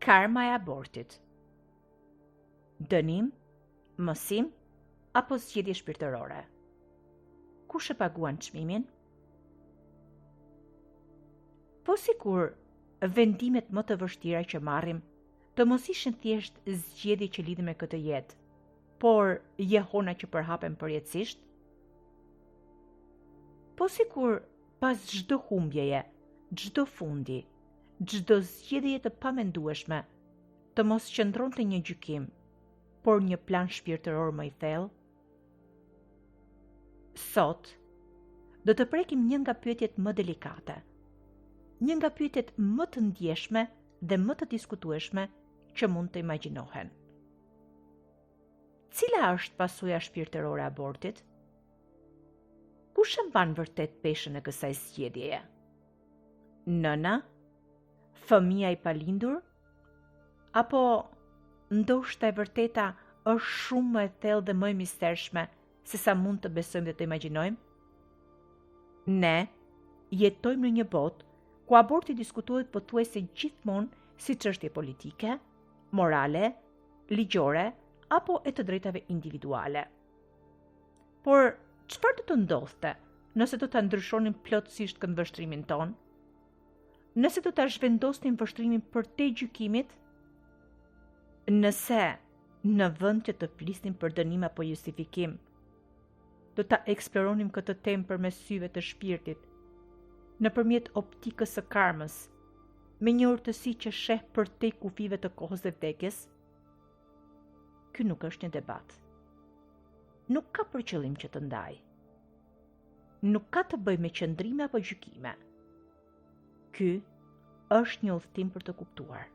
Karma e abortit. Dënim, mësim apo zgjedhje shpirtërore. Kush e paguan çmimin? Po sikur vendimet më të vështira që marrim të mos ishin thjesht zgjedhje që lidhen me këtë jetë, por jehona që përhapen përjetësisht? Po sikur pas çdo humbjeje, çdo fundi, çdo zgjedhje të pamendueshme, të mos qëndronte një gjykim, por një plan shpirtëror më i thellë? Sot, do të prekim një nga pyetjet më delikate, një nga pyetjet më të ndjeshme dhe më të diskutueshme që mund të imagjinohen. Cila është pasojë shpirtërore e abortit? Kush e mban vërtet peshën e kësaj zgjedhjeje? Nëna? Fëmia i palindur? Apo ndoshta e vërteta është shumë më e thellë dhe më e mistershme se sa mund të besojmë dhe të imagjinojmë? Ne jetojmë në një botë ku aborti diskutohet pothuajse gjithmonë si çështje politike, morale, ligjore apo e të drejtave individuale. Por çfarë do të ndodhte nëse do ta ndryshonin plotësisht këndvështrimin ton? Nëse do ta zhvendosnin vështrimin përtej gjykimit? Nëse në vend që të flisnim për dënim apo justifikim, do ta eksploronim këtë temë përmes syve të shpirtit, nëpërmjet optikës së karmës, me një urtësi që sheh përtej kufive të kohës dhe vdekjes? Ky nuk është një debat. Nuk ka për qëllim që të ndaj. Nuk ka të bëjë me qëndrime apo gjykime. Ky është një udhtim për të kuptuar.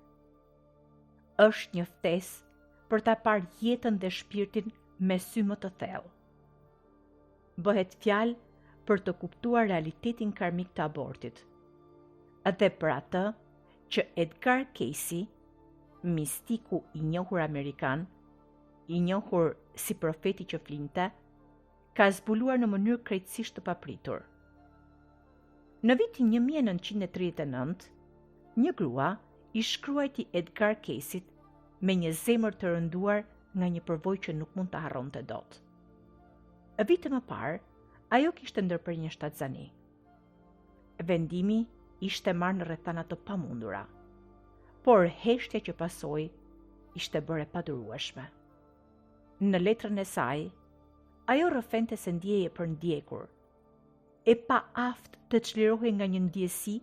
Është një ftesë për ta parë jetën dhe shpirtin me sy më të thellë. Bëhet fjalë për të kuptuar realitetin karmik të abortit, edhe për atë që Edgar Cayce, mistiku i njohur amerikan, i njohur si profeti që flinte, ka zbuluar në mënyrë krejtësisht të papritur. Në vitin 1939, një grua i shkruajti Edgar Cayce-t me një zemër të rënduar nga një përvojë që nuk mund ta harronte dot. Vite më parë, ajo kishte ndërprer një shtatzani. Vendimi ishte marrë në rrethana të pamundura, por heshtja që pasoi ishte bërë e padurueshme. Në letrën e saj, ajo rrëfente se ndjeje për ndjekur, e pa aftë të çlirohej nga një ndjesi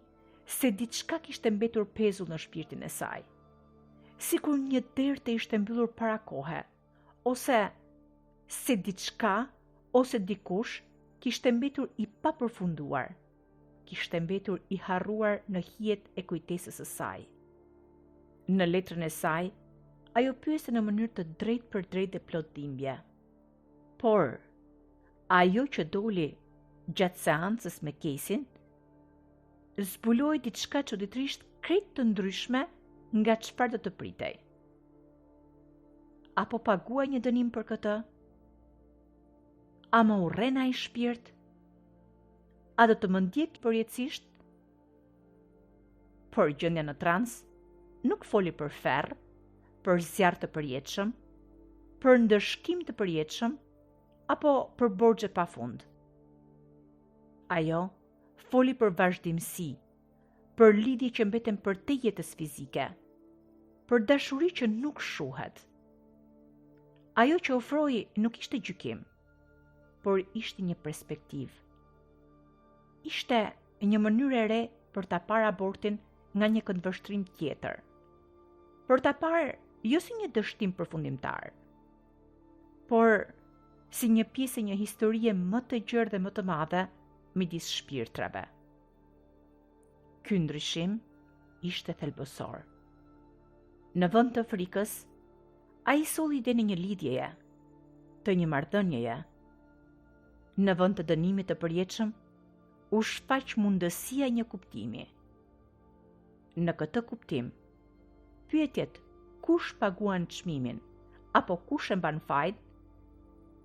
se diçka kishte mbetur pezull në shpirtin e saj, sikur një derte ishte mbyllur para kohe, ose se diçka ose dikush kishte mbetur i papërfunduar, kishte mbetur i harruar në hijet e kujtesës së saj. Në letrën e saj, ajo pyeste në mënyrë të drejtë për drejtë dhe plot dhimbje. Por ajo që doli gjatë seancës me Cayce-n zbuloi diçka çuditërisht krejt të ndryshme nga çfarë do të pritej. Apo paguaj një dënim për këtë? A më urren ai shpirt? A do të më ndjek përjetësisht? Por gjendja në trans nuk foli për ferr, për zjarr të përjetshëm, për ndëshkim të përjetshëm, apo për borxhe pafund. Ajo foli për vazhdimsi, për lidhje që mbeten përtej jetës fizike, për dashuri që nuk shuhet. Ajo që ofroi nuk ishte gjykim, por ishte një perspektivë. Ishte një mënyrë e re për ta parë abortin nga një këndvështrim tjetër. Për ta parë jo si një dështim përfundimtar, por si një pjesë e një historie më të gjerë dhe më të madhe midis shpirtrave. Ky ndryshim ishte thelbësor. Në vend të frikës, ai solli idenë një lidhjeje, të një marrëdhënieje. Në vend të dënimit të përjetshëm, u shfaq mundësia e një kuptimi. Në këtë kuptim, pyetjet kush paguan çmimin apo kush e mban fajin,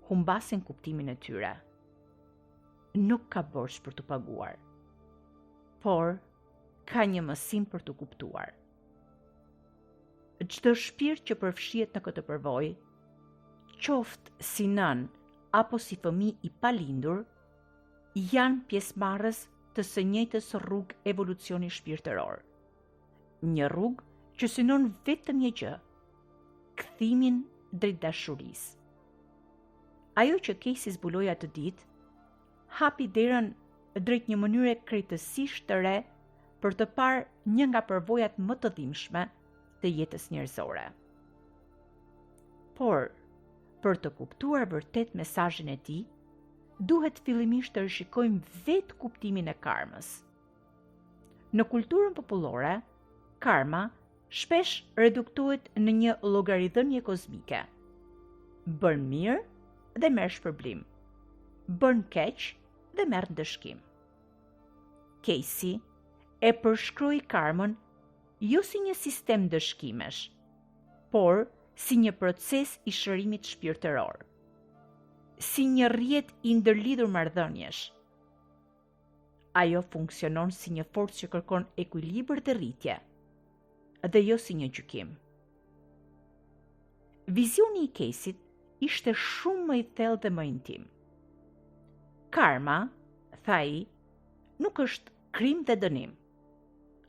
humbasin kuptimin e tyre. Nuk ka borxh për të paguar, por ka një mësim për të kuptuar. çdo shpirt që përfshihet në këtë përvojë, qoftë si nën apo si fëmijë i palindur, janë pjesëmarrës të së njëjtës rrugë evolucioni shpirtëror. Një rrugë që synon vetëm një gjë: kthimin drejt dashurisë. Ajo që Casey zbuloi atë ditë hapi derën drejt një mënyre krejtësisht të re për të parë një nga përvojat më të dhimbshme të jetës njerëzore. Por, për të kuptuar vërtet mesazhin e tij, duhet fillimisht të rishikojmë vetë kuptimin e karmës. Në kulturën popullore, karma shpesh reduktohet në një llogaridhënie kozmike. Bën mirë dhe merr shpërblim. Bën keq dhe merr ndëshkim. Casey e përshkroi karmën jo si një sistem dëshkimesh, por si një proces i shërimit shpirtëror, si një rrjet i ndërlidhur marrëdhëniesh. Ajo funksionon si një forcë që kërkon ekuilibër dhe rritje, dhe jo si një gjykim. Vizioni i Caseyt ishte shumë më i thellë dhe më intim. Karma, tha ai, nuk është krim dhe dënim.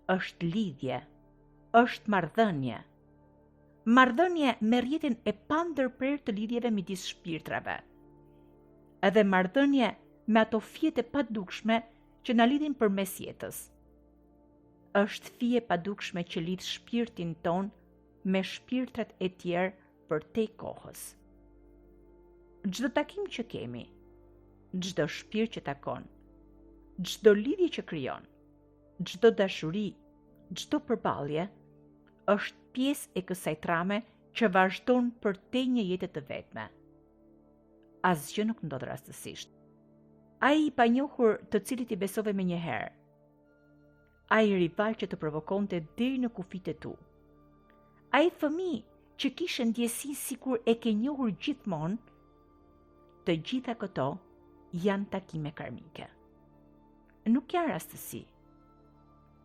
Është lidhje, është marrëdhënie. Marrëdhënie me rrjetin e pandërprer të lidhjeve midis shpirtrave. Edhe marrëdhënie me ato fije e padukshme që na lidhin përmes jetës. Është fije padukshme që lidh shpirtin ton me shpirtrat e tjerë përtej kohës. Çdo takim që kemi, çdo shpirt që takon, çdo lidhje që krijon, çdo dashuri, çdo përballje është pjesë e kësaj trame që vazhdon përtej një jete të vetme. Asgjë nuk ndodh rastësisht. Ai i panjohur të cilit i besove me një herë, ai rival që të provokonte deri në kufit e tu, ai fëmijë që kishte ndjesinë sikur e ke njohur gjithmonë, të gjitha këto janë takime karmike. Nuk janë rastësi,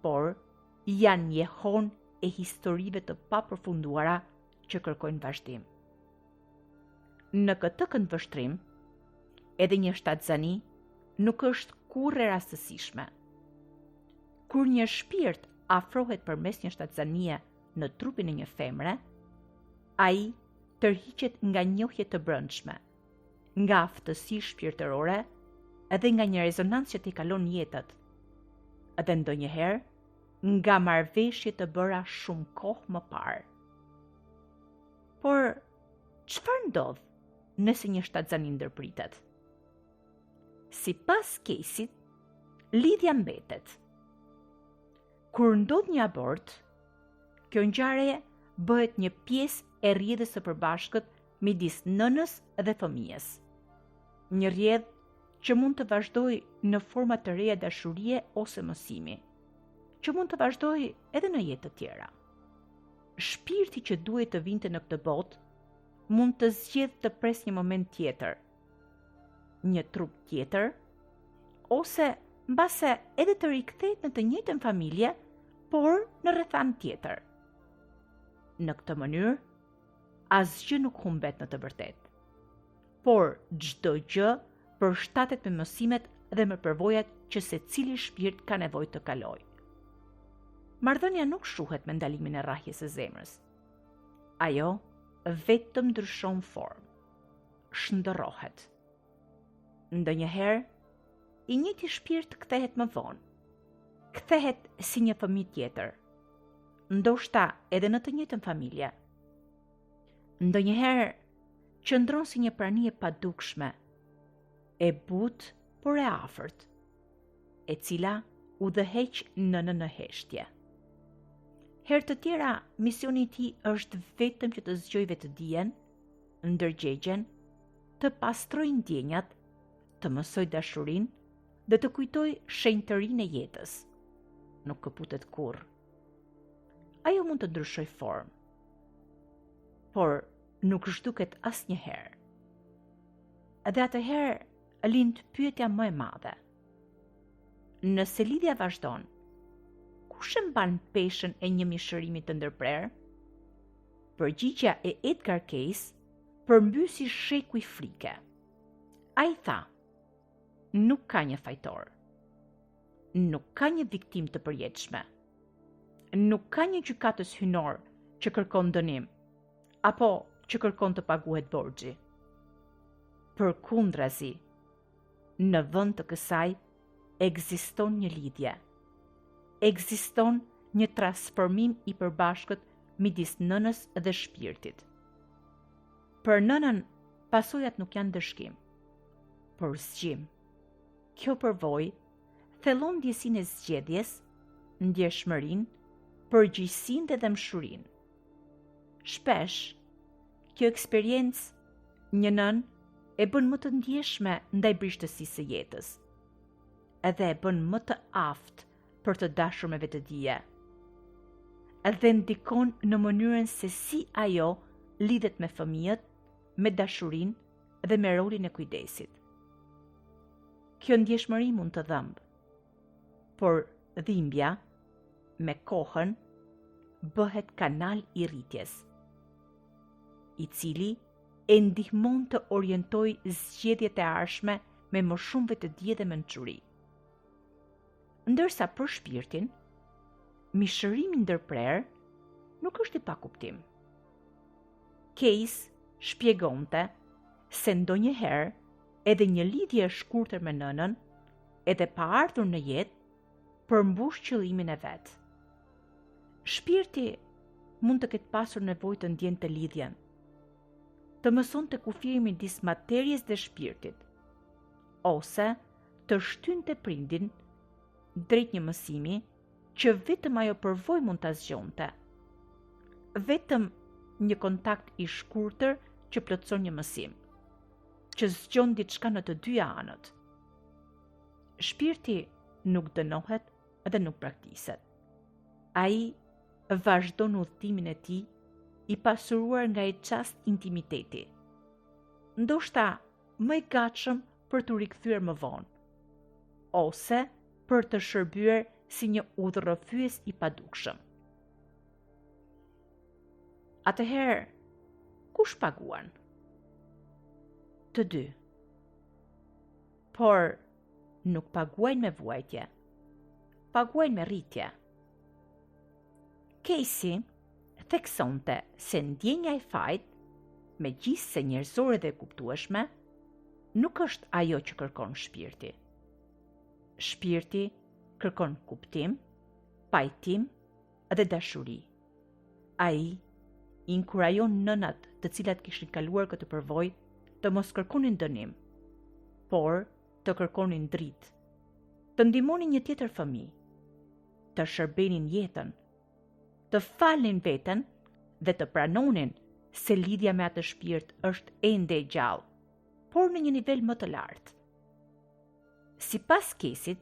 por janë një hon e historive të papërfunduara që kërkojnë vazhdim. Në këtë këndvështrim, edhe një shtatzani nuk është kurrë e rastësishme. Kur një shpirt afrohet përmes një shtatzanie në trupin e një femre, ai tërhiqet nga njohje të brendshme, nga aftësi shpirtërore edhe nga një rezonancë që t'i kalon jetët, edhe ndonjëherë nga marrëveshje të bëra shumë kohë më parë. Por, çfarë ndodh nëse një shtatzani ndërpritet? Sipas Caseyt, lidhja mbetet. Kur ndodh një abort, kjo ngjarje bëhet një pjesë e rrjedhës së përbashkët midis nënës dhe fëmijës. Një rrjedhë që mund të vazhdojë në forma të reja dashurie ose mësimi, që mund të vazhdojë edhe në jetë të tjera. Shpirti që duhet të vinte në këtë botë mund të zgjedhë të pres një moment tjetër, një trup tjetër, ose mbase edhe të rikthehet në të njëjtën familje, por në rrethan tjetër. Në këtë mënyrë, asgjë nuk humbet në të vërtetë, por çdo gjë përshtatet me mësimet dhe me përvojat që secili shpirt ka nevojë të kalojë. Marrëdhënia nuk shuhet me ndalimin e rrahjes së zemrës. Ajo vetëm ndryshon formë, shndërrohet. Ndonjëherë, i njëjti shpirt kthehet më vonë, kthehet si një fëmijë tjetër, ndoshta edhe në të njëjtën familje. Ndonjëherë qëndron si një prani e padukshme, e butë por e afërt, e cila udhëheq në heshtje. Herë të tjera, misioni i tij është vetëm që të zgjojë vetëdijen, ndërgjegjen, të pastrojë ndjenjat, të mësoj dashurinë dhe të kujtoj shenjtërinë e jetës. Nuk këputet kurrë. Ajo mund të ndryshoj formë, por nuk zhduket asnjëherë. Dhe atëherë lind pyetja më e madhe. Nëse lidhja vazhdon, kush e mban peshën e një mishërimi të ndërprerë? përgjigja e Edgar Cayce përmbysi sheku i frike. Ai tha: nuk ka një fajtor. Nuk ka një viktim të përjetshme. Nuk ka një gjykatës hynor që kërkon dënim, apo që kërkon të paguhet borxhi. Përkundrazi, në vend të kësaj ekziston një lidhje. Ekziston një transformim i përbashkët midis nënës dhe shpirtit. Për nënën, pasojat nuk janë dëshkim, por zgjim. Kjo përvojë thellon ndjesinë e zgjedhjes, ndjeshmërinë, përgjegjësinë dhe dëmshurinë. Shpesh, kjo eksperiencë një nën e bën më të ndjeshme ndaj brishtësisë së jetës, edhe e bën më të aftë për të dashur me vetëdije, edhe ndikon në mënyrën se si ajo lidhet me fëmijët, me dashurinë dhe me rolin e kujdesit. Kjo ndjeshmëri mund të dhëmbë, por dhimbja, me kohën, bëhet kanal i rritjes, i cili e ndihmon të orientojë zgjedhjet e ardhshme me më shumë vetëdije dhe mençuri. Ndërsa për shpirtin, mishërimi ndërprer nuk është i pakuptim. Cayce shpjegonte se ndonjëherë edhe një lidhje e shkurtër me nënën, edhe pa ardhur në jetë, përmbush qëllimin e vet. Shpirti mund të ketë pasur nevojë të ndjente lidhjen, të mësonte kufijë midis materjes dhe shpirtit, ose të shtynte prindin drejt një mësimi që vetëm ajo përvojë mund ta zgjonte. Vetëm një kontakt i shkurtër që plotson një mësim, që zgjon diçka në të dyja anët. Shpirti nuk dënohet dhe nuk braktiset. Ai vazhdon udhëtimin e tij i pasuruar nga i çast intimiteti, ndoshta më i gatshëm për të rikthyer më vonë, ose për të shërbyer si një udhërrëfyes i padukshëm. Atëherë, kush paguan? Të dy. Por nuk paguajnë me vuajtje, paguajnë me rritje. Cayce theksonte se ndjenja e fajt, megjithse njerëzore dhe e kuptueshme, nuk është ajo që kërkon shpirti. Shpirti kërkon kuptim, pajtim dhe dashuri. Ai inkurajon nënat të cilat kishin kaluar këtë përvojë të mos kërkonin dënim, por të kërkonin dritë, të ndihmonin një tjetër fëmijë, të shërbenin jetën, të falnin veten dhe të pranonin se lidhja me atë shpirt është ende e gjallë, por në një nivel më të lartë. Sipas Cayceit,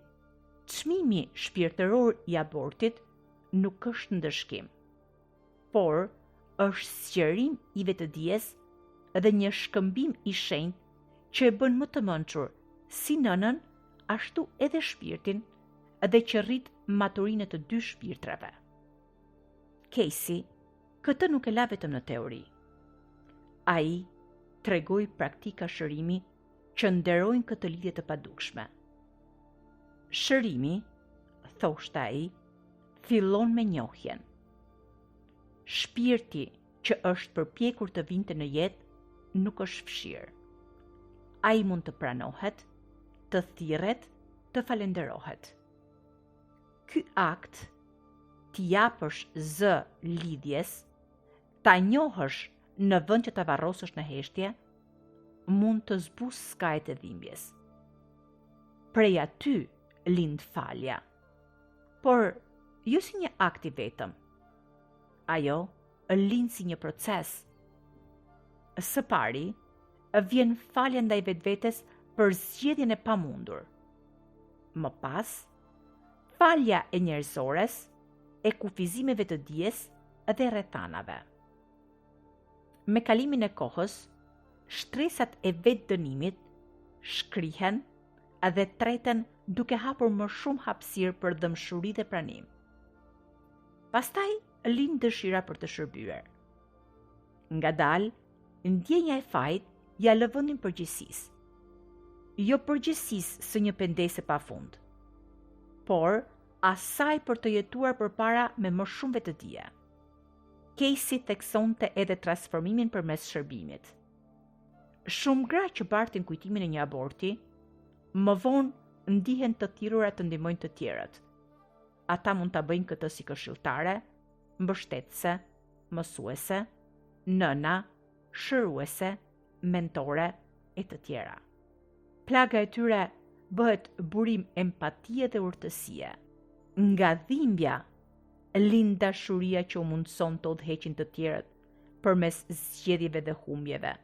çmimi shpirtëror i abortit nuk është ndëshkim, por është sqarim i vetëdijes dhe një shkëmbim i shenjtë që e bën më të mençur si nënën, ashtu edhe shpirtin, dhe që rrit maturinë të dy shpirtrave. Cayce këtë nuk e la vetëm në teori. Ai tregoi praktika shërimi që nderojnë këtë lidhje të padukshme. Shërimi, thoshte ai, fillon me njohjen. Shpirti që është përpjekur të vinte në jetë nuk është fshirë. Ai mund të pranohet, të thirret, të falenderohet. Ky akt t'i japësh zë lidhjes, ta njohësh në vend që ta varrosësh në heshtje, mund të zbusë skajt e dhimbjes. Prej aty lind falja, por jo si një akt i vetëm. Ajo lind si një proces. Së pari, vjen falja ndaj vetvetes për zgjedhjen e pamundur. Më pas, falja e njerëzores, e kufizimeve të dijes dhe rrethanave. Me kalimin e kohës, shtresat e vetë dënimit shkrihen dhe treten duke hapur më shumë hapësirë për dëmshuri dhe pranim. Pastaj lind dëshira për të shërbyer. Ngadalë, ndjenja e fajit ja lë vendin përgjegjësisë. Jo përgjegjësisë së një pendese pafund, por asaj për të jetuar përpara me më shumë vetëdije. Casey theksonte edhe transformimin përmes shërbimit. Shumë gra që bartin kujtimin e një aborti, më vonë ndihen të thirrura të ndihmojnë të tjerët. Ata mund ta bëjnë këtë si këshilltare, mbështetëse, mësuese, nëna, shëruese, mentore e të tjera. Plaga e tyre bëhet burim empatie dhe urtësie. Nga dhimbja lind dashuria që u mundson të udhëheqin të tjerët përmes zgjedhjeve dhe humbjeve,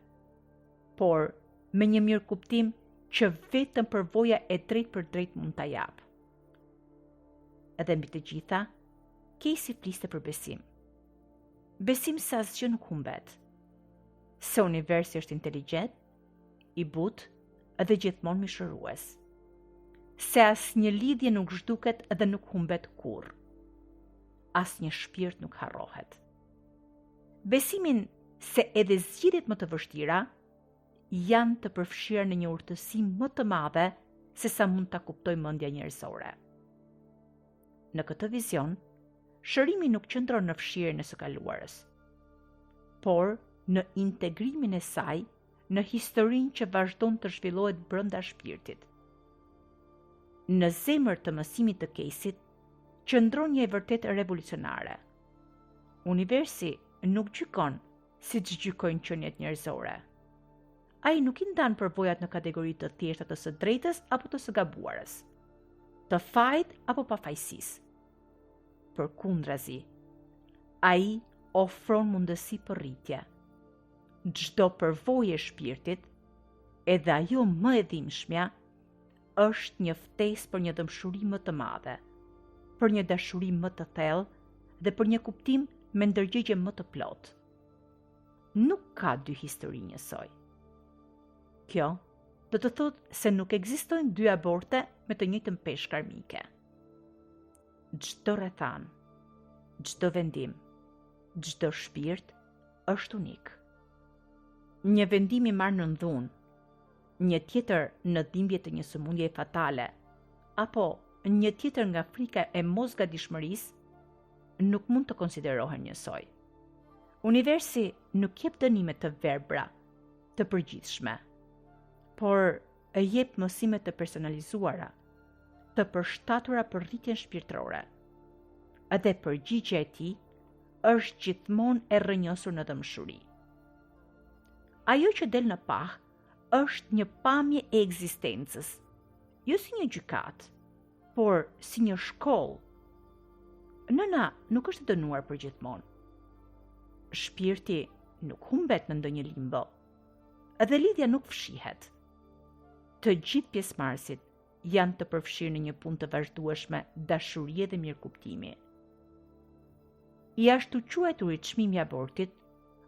por me një mirëkuptim që vetëm përvoja e drejt për drejt mund ta jap. Edhe mbi të gjitha, Casey fliste për besim. Besim se asgjë nuk humbet. Se universi është inteligjent, i butë dhe gjithmonë mishërues. Se asnjë lidhje nuk zhduket dhe nuk humbet kurrë. Asnjë shpirt nuk harrohet. Besimin se edhe zgjidhjet më të vështira janë të përfshira në një urtësi më të madhe se sa mund ta kuptojë mendja njerëzore. Në këtë vizion, shërimi nuk qëndron në fshirjen e së kaluarës, por në integrimin e saj në historinë që vazhdon të zhvillohet brenda shpirtit. Në zemër të mësimit të Caseyt qëndron një e vërtet revolucionare. Universi nuk gjykon siç gjykojnë qeniet njerëzore. Ai nuk i ndan përvojat në kategori të thjeshta të së drejtës apo të së gabuarës, të fajit apo pafajësisë. Përkundrazi, ai ofron mundësi për rritje. Çdo përvojë e shpirtit, edhe ajo më e dhimbshmja, është një ftesë për një dëmshuri më të madhe, për një dashuri më të thellë dhe për një kuptim me ndërgjegje më të plotë. Nuk ka dy histori njësoj. Kjo do të thotë se nuk ekzistojnë dy aborte me të njëjtën peshë karmike. Çdo rrethan, çdo vendim, çdo shpirt është unik. Një vendim i marrë në dhunë, një tjetër në dhimbje të një sëmundje fatale, apo një tjetër nga frika e mosgadishmërisë, nuk mund të konsiderohen njësoj. Universi nuk jep dënime të verbra, të përgjithshme, por e jep mësime të personalizuara, të përshtatura për rritjen shpirtërore. Edhe përgjigjja e tij është gjithmonë e rrënjosur në dëmshuri. Ajo që del në pah është një pamje e ekzistencës, jo si një gjykat, por si një shkollë. Nëna nuk është dënuar për gjithmonë. Shpirti nuk humbet në ndonjë limbo, edhe lidhja nuk fshihet. Të gjithë pjesëmarrësit janë të përfshirë në një punë të vazhdueshme dashurie dhe mirëkuptimi. I ashtu quajturi çmimi i abortit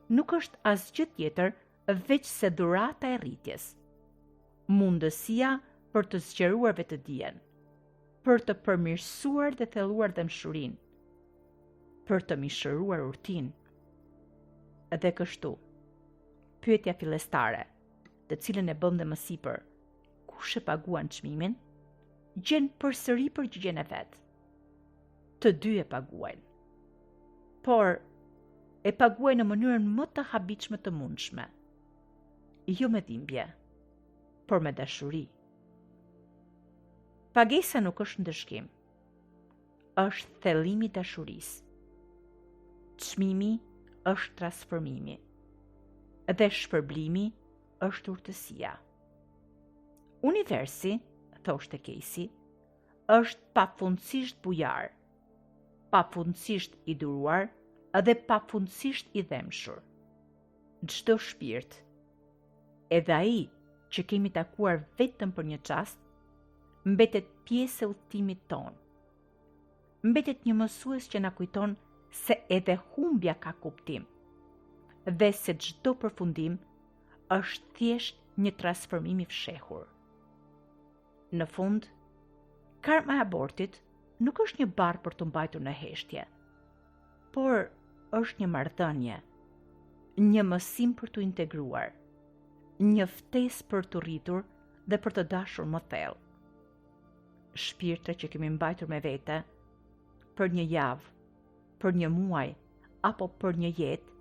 nuk është asgjë tjetër veç se dhurata e rritjes, mundësia për të zgjeruar vetëdijen, për të përmirësuar dhe thelluar dëmshurinë, për të mishëruar urtin. Edhe kështu, pyetja fillestare, të cilën e bëm dhe më sipër, kush e paguan çmimin, gjen përsëri përgjigjen e vet. Të dy e paguajnë. Por e paguajnë në mënyrën më të habitshme të mundshme. Jo me dhimbje, por me dashuri. Pagesa nuk është ndëshkim, është thellimi i dashurisë. Çmimi është transformimi, dhe shpërblimi është urtësia. Universi, thoshte Casey, është pafundësisht bujar, pafundësisht i duruar dhe pafundësisht i dhemshur. Çdo shpirt, edhe ai që kemi takuar vetëm për një çast, mbetet pjesë e udhëtimit ton. Mbetet një mësues që na kujton se edhe humbja ka kuptim, dhe se çdo përfundim është thjesht një transformim i fshehur. Në fund, karma e abortit nuk është një barë për të mbajtur në heshtje, por është një marrëdhënie, një mësim për të integruar, një ftesë për të rritur dhe për të dashur më thellë. Shpirtre që kemi mbajtur me vete për një javë, për një muaj apo për një jetë,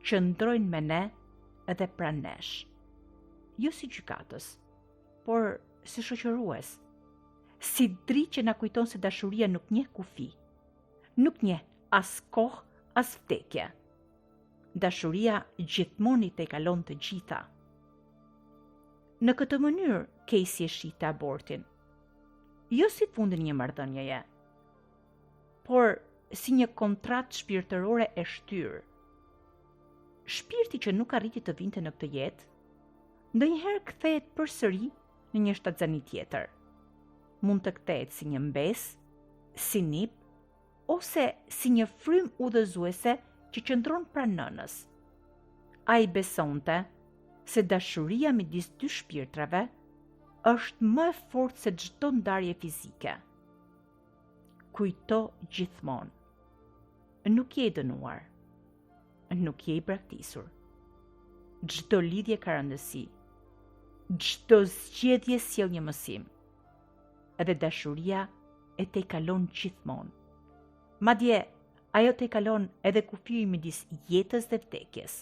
qëndrojnë me ne edhe pranë nesh. Jo si gjykatës, por si shoqërues, si dritë që na kujton se dashuria nuk njeh kufi, nuk njeh as kohë, as vdekje. Dashuria gjithmonë i tejkalon të gjitha. Në këtë mënyrë, Casey e shihte abortin, jo si fundin një marrëdhënieje, por si një kontratë shpirtërore e shtyrë. Shpirti që nuk arriti të vinte në këtë jetë, ndonjëherë kthehet përsëri në një shtatzani tjetër. Mund të kthehet si një mbes, si nip, ose si një frym udhëzuese që qëndron pranë nënës. Ai besonte se dashuria midis dy shpirtrave është më e fortë se çdo ndarje fizike. Kujto gjithmonë. Nuk je i dënuar. Nuk je i braktisur. Çdo lidhje ka rëndësi. Çdo zgjedhje sjell një mësim. Edhe dashuria e tejkalon gjithmonë. Madje ajo tejkalon edhe kufirin midis jetës dhe vdekjes.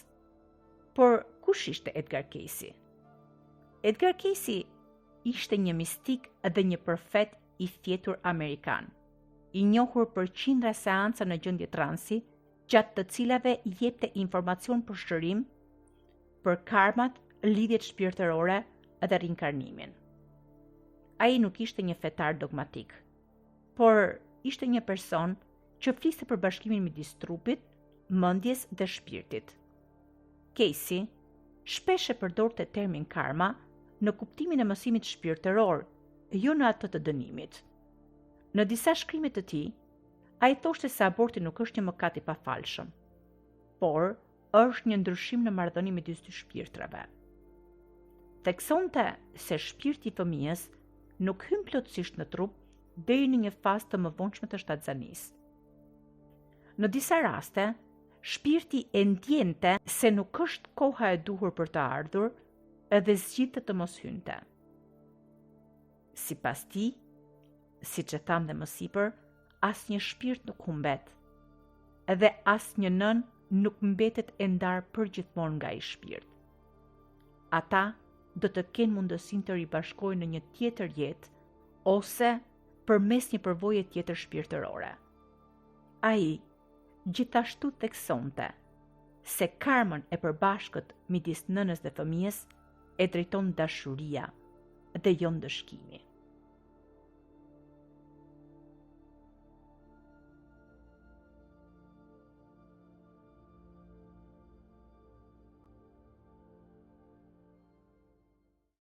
Por kush ishte Edgar Casey? Edgar Casey ishte një mistik dhe një profet i fjetur amerikan, i njohur për qindra seanca në gjendje transi, gjatë të cilave i jepte informacion për shërim, për karmat, lidhjet shpirtërore dhe rinkarnimin. Ai nuk ishte një fetar dogmatik, por ishte një person që fliste për bashkimin midis trupit, mendjes dhe shpirtit. Casey shpesh e përdorte termin karma në kuptimin e mësimit shpirtëror, jo në atë të dënimit. Në disa shkrime të tij, ai thoshte se aborti nuk është një mëkat i pafalshëm, por është një ndryshim në marrëdhënie midis dy shpirtrave. Theksonte se shpirti i fëmijës nuk hyn plotësisht në trup deri në një fazë të mëvonshme të shtatzanisë. Në disa raste, shpirti e ndjente se nuk është koha e duhur për të ardhur edhe zgjidhte të mos hynte. Sipas tij, siç e tham dhe më sipër, asnjë shpirt nuk humbet, edhe asnjë nën nuk mbetet e ndarë përgjithmonë nga ai shpirt. Ata do të kenë mundësinë të ribashkohen në një tjetër jetë ose përmes një përvoje tjetër shpirtërore. Ai gjithashtu theksonte se karmën e përbashkët midis nënës dhe fëmijës e drejton dashuria dhe jo ndëshkimi.